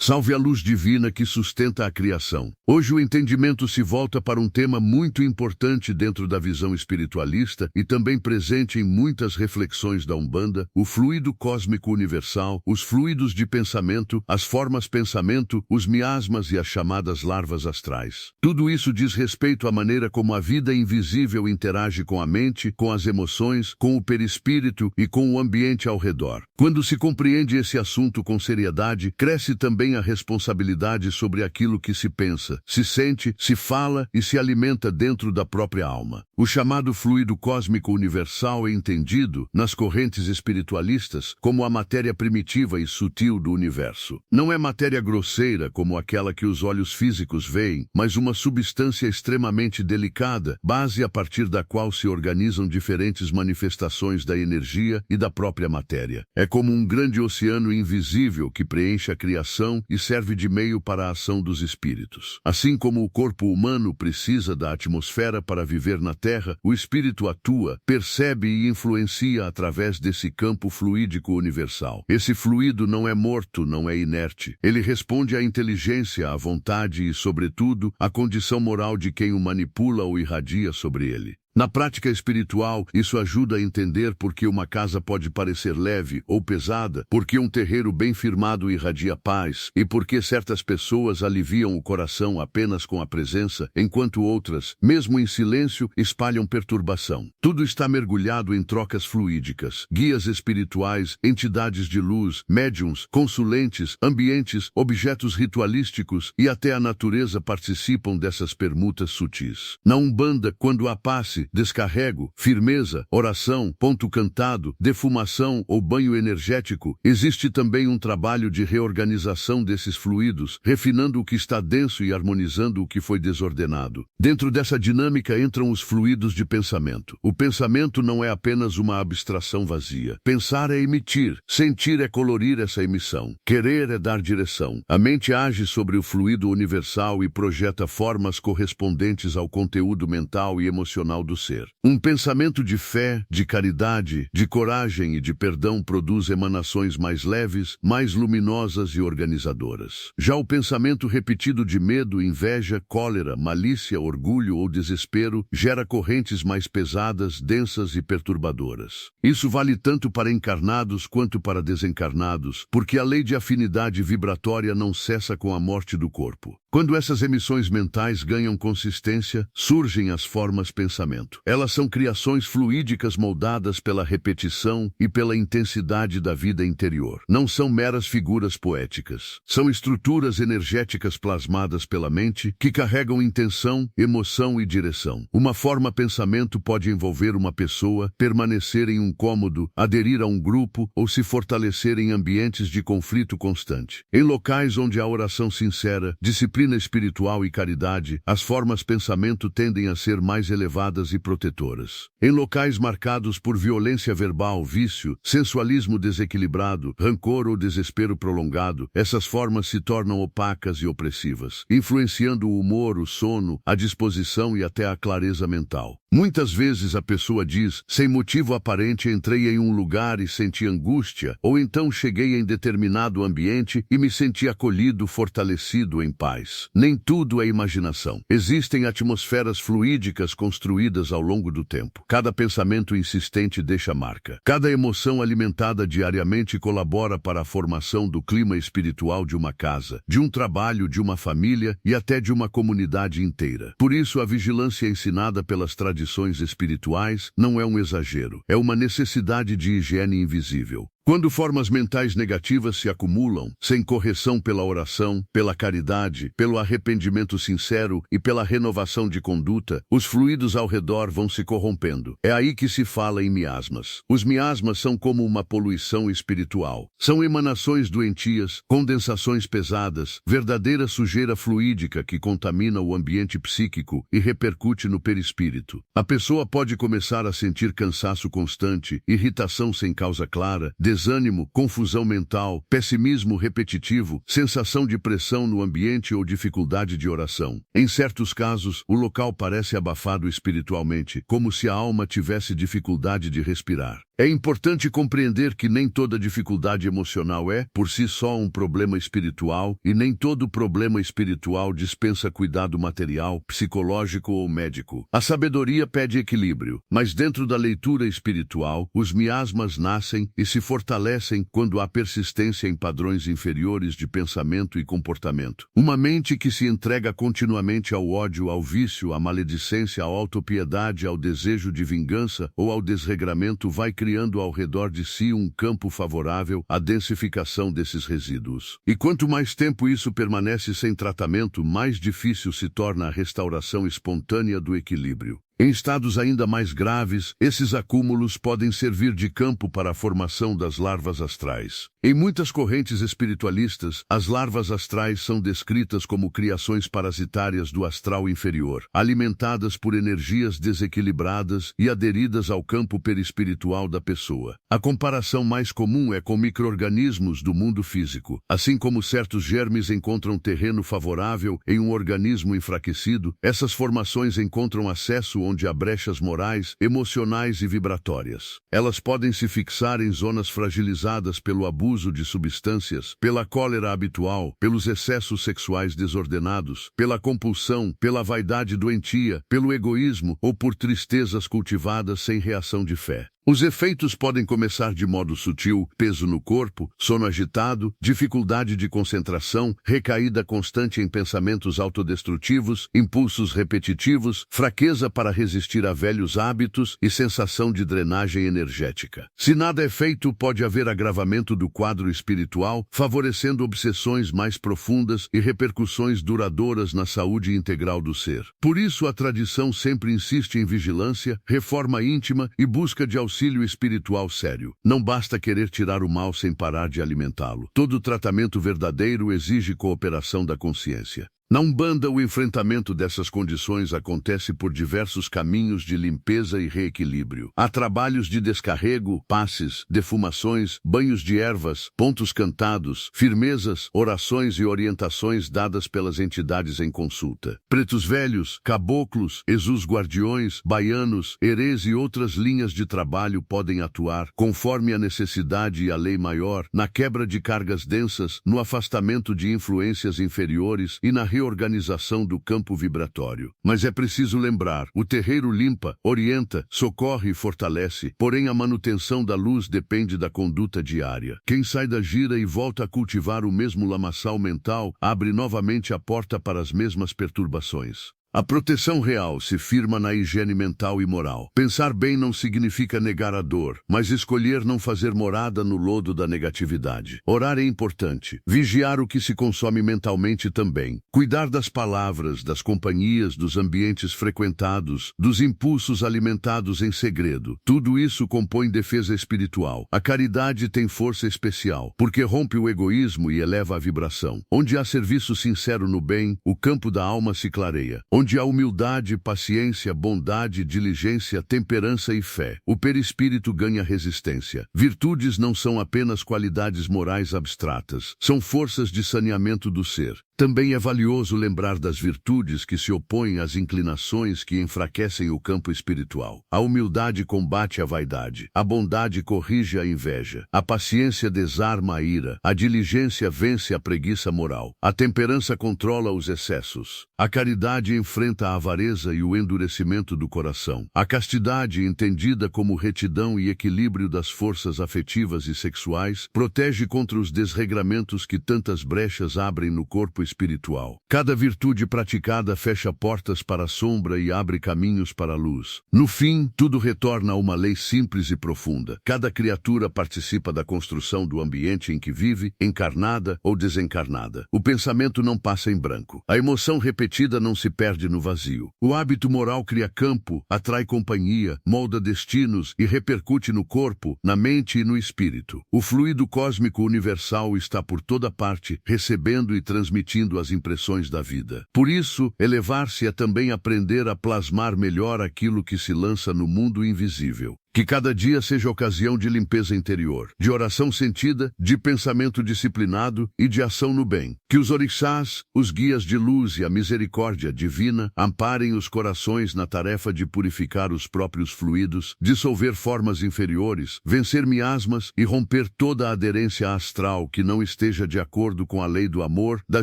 Salve a luz divina que sustenta a criação. Hoje o entendimento se volta para um tema muito importante dentro da visão espiritualista e também presente em muitas reflexões da Umbanda: o fluido cósmico universal, os fluidos de pensamento, as formas pensamento, os miasmas e as chamadas larvas astrais. Tudo isso diz respeito à maneira como a vida invisível interage com a mente, com as emoções, com o perispírito e com o ambiente ao redor. Quando se compreende esse assunto com seriedade, cresce também a responsabilidade sobre aquilo que se pensa, se sente, se fala e se alimenta dentro da própria alma. O chamado fluido cósmico universal é entendido, nas correntes espiritualistas, como a matéria primitiva e sutil do universo. Não é matéria grosseira como aquela que os olhos físicos veem, mas uma substância extremamente delicada, base a partir da qual se organizam diferentes manifestações da energia e da própria matéria. É como um grande oceano invisível que preenche a criação e serve de meio para a ação dos espíritos. Assim como o corpo humano precisa da atmosfera para viver na Terra, o espírito atua, percebe e influencia através desse campo fluídico universal. Esse fluido não é morto, não é inerte. Ele responde à inteligência, à vontade e, sobretudo, à condição moral de quem o manipula ou irradia sobre ele. Na prática espiritual, isso ajuda a entender por que uma casa pode parecer leve ou pesada, por que um terreiro bem firmado irradia paz, e por que certas pessoas aliviam o coração apenas com a presença, enquanto outras, mesmo em silêncio, espalham perturbação. Tudo está mergulhado em trocas fluídicas, guias espirituais, entidades de luz, médiuns, consulentes, ambientes, objetos ritualísticos e até a natureza participam dessas permutas sutis. Na Umbanda, quando há passe, descarrego, firmeza, oração, ponto cantado, defumação ou banho energético, existe também um trabalho de reorganização desses fluidos, refinando o que está denso e harmonizando o que foi desordenado. Dentro dessa dinâmica entram os fluidos de pensamento. O pensamento não é apenas uma abstração vazia. Pensar é emitir, sentir é colorir essa emissão, querer é dar direção. A mente age sobre o fluido universal e projeta formas correspondentes ao conteúdo mental e emocional do ser. Um pensamento de fé, de caridade, de coragem e de perdão produz emanações mais leves, mais luminosas e organizadoras. Já o pensamento repetido de medo, inveja, cólera, malícia, orgulho ou desespero gera correntes mais pesadas, densas e perturbadoras. Isso vale tanto para encarnados quanto para desencarnados, porque a lei de afinidade vibratória não cessa com a morte do corpo. Quando essas emissões mentais ganham consistência, surgem as formas pensamento. Elas são criações fluídicas moldadas pela repetição e pela intensidade da vida interior. Não são meras figuras poéticas. São estruturas energéticas plasmadas pela mente que carregam intenção, emoção e direção. Uma forma pensamento pode envolver uma pessoa, permanecer em um cômodo, aderir a um grupo ou se fortalecer em ambientes de conflito constante. Em locais onde há oração sincera, disciplina espiritual e caridade, as formas pensamento tendem a ser mais elevadas e protetoras. Em locais marcados por violência verbal, vício, sensualismo desequilibrado, rancor ou desespero prolongado, essas formas se tornam opacas e opressivas, influenciando o humor, o sono, a disposição e até a clareza mental. Muitas vezes a pessoa diz: sem motivo aparente entrei em um lugar e senti angústia, ou então cheguei em determinado ambiente e me senti acolhido, fortalecido, em paz. Nem tudo é imaginação. Existem atmosferas fluídicas construídas ao longo do tempo. Cada pensamento insistente deixa marca. Cada emoção alimentada diariamente colabora para a formação do clima espiritual de uma casa, de um trabalho, de uma família e até de uma comunidade inteira. Por isso, a vigilância ensinada pelas tradições espirituais não é um exagero, é uma necessidade de higiene invisível. Quando formas mentais negativas se acumulam, sem correção pela oração, pela caridade, pelo arrependimento sincero e pela renovação de conduta, os fluidos ao redor vão se corrompendo. É aí que se fala em miasmas. Os miasmas são como uma poluição espiritual. São emanações doentias, condensações pesadas, verdadeira sujeira fluídica que contamina o ambiente psíquico e repercute no perispírito. A pessoa pode começar a sentir cansaço constante, irritação sem causa clara, desânimo, confusão mental, pessimismo repetitivo, sensação de pressão no ambiente ou dificuldade de oração. Em certos casos, o local parece abafado espiritualmente, como se a alma tivesse dificuldade de respirar. É importante compreender que nem toda dificuldade emocional é, por si só, um problema espiritual, e nem todo problema espiritual dispensa cuidado material, psicológico ou médico. A sabedoria pede equilíbrio, mas dentro da leitura espiritual, os miasmas nascem e se fortalecem quando há persistência em padrões inferiores de pensamento e comportamento. Uma mente que se entrega continuamente ao ódio, ao vício, à maledicência, à autopiedade, ao desejo de vingança ou ao desregramento vai criando ao redor de si um campo favorável à densificação desses resíduos. E quanto mais tempo isso permanece sem tratamento, mais difícil se torna a restauração espontânea do equilíbrio. Em estados ainda mais graves, esses acúmulos podem servir de campo para a formação das larvas astrais. Em muitas correntes espiritualistas, as larvas astrais são descritas como criações parasitárias do astral inferior, alimentadas por energias desequilibradas e aderidas ao campo perispiritual da pessoa. A comparação mais comum é com micro-organismos do mundo físico. Assim como certos germes encontram terreno favorável em um organismo enfraquecido, essas formações encontram acesso onde há brechas morais, emocionais e vibratórias. Elas podem se fixar em zonas fragilizadas pelo abuso de substâncias, pela cólera habitual, pelos excessos sexuais desordenados, pela compulsão, pela vaidade doentia, pelo egoísmo ou por tristezas cultivadas sem reação de fé. Os efeitos podem começar de modo sutil: peso no corpo, sono agitado, dificuldade de concentração, recaída constante em pensamentos autodestrutivos, impulsos repetitivos, fraqueza para resistir a velhos hábitos e sensação de drenagem energética. Se nada é feito, pode haver agravamento do quadro espiritual, favorecendo obsessões mais profundas e repercussões duradouras na saúde integral do ser. Por isso, a tradição sempre insiste em vigilância, reforma íntima e busca de auxílio espiritual sério. Não basta querer tirar o mal sem parar de alimentá-lo. Todo tratamento verdadeiro exige cooperação da consciência. Na Umbanda, o enfrentamento dessas condições acontece por diversos caminhos de limpeza e reequilíbrio. Há trabalhos de descarrego, passes, defumações, banhos de ervas, pontos cantados, firmezas, orações e orientações dadas pelas entidades em consulta. Pretos velhos, caboclos, exus guardiões, baianos, herês e outras linhas de trabalho podem atuar, conforme a necessidade e a lei maior, na quebra de cargas densas, no afastamento de influências inferiores e na reorganização do campo vibratório. Mas é preciso lembrar, o terreiro limpa, orienta, socorre e fortalece, porém a manutenção da luz depende da conduta diária. Quem sai da gira e volta a cultivar o mesmo lamaçal mental, abre novamente a porta para as mesmas perturbações. A proteção real se firma na higiene mental e moral. Pensar bem não significa negar a dor, mas escolher não fazer morada no lodo da negatividade. Orar é importante. Vigiar o que se consome mentalmente também. Cuidar das palavras, das companhias, dos ambientes frequentados, dos impulsos alimentados em segredo. Tudo isso compõe defesa espiritual. A caridade tem força especial, porque rompe o egoísmo e eleva a vibração. Onde há serviço sincero no bem, o campo da alma se clareia. Onde há humildade, paciência, bondade, diligência, temperança e fé, o perispírito ganha resistência. Virtudes não são apenas qualidades morais abstratas, são forças de saneamento do ser. Também é valioso lembrar das virtudes que se opõem às inclinações que enfraquecem o campo espiritual. A humildade combate a vaidade, a bondade corrige a inveja, a paciência desarma a ira, a diligência vence a preguiça moral, a temperança controla os excessos, a caridade enfrenta a avareza e o endurecimento do coração, a castidade, entendida como retidão e equilíbrio das forças afetivas e sexuais, protege contra os desregramentos que tantas brechas abrem no corpo espiritual. Cada virtude praticada fecha portas para a sombra e abre caminhos para a luz. No fim, tudo retorna a uma lei simples e profunda. Cada criatura participa da construção do ambiente em que vive, encarnada ou desencarnada. O pensamento não passa em branco. A emoção repetida não se perde no vazio. O hábito moral cria campo, atrai companhia, molda destinos e repercute no corpo, na mente e no espírito. O fluido cósmico universal está por toda parte, recebendo e transmitindo as impressões da vida. Por isso, elevar-se é também aprender a plasmar melhor aquilo que se lança no mundo invisível. Que cada dia seja ocasião de limpeza interior, de oração sentida, de pensamento disciplinado e de ação no bem. Que os orixás, os guias de luz e a misericórdia divina amparem os corações na tarefa de purificar os próprios fluidos, dissolver formas inferiores, vencer miasmas e romper toda a aderência astral que não esteja de acordo com a lei do amor, da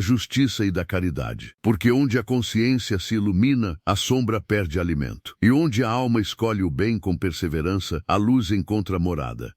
justiça e da caridade. Porque onde a consciência se ilumina, a sombra perde alimento. E onde a alma escolhe o bem com perseverança, a luz encontra morada.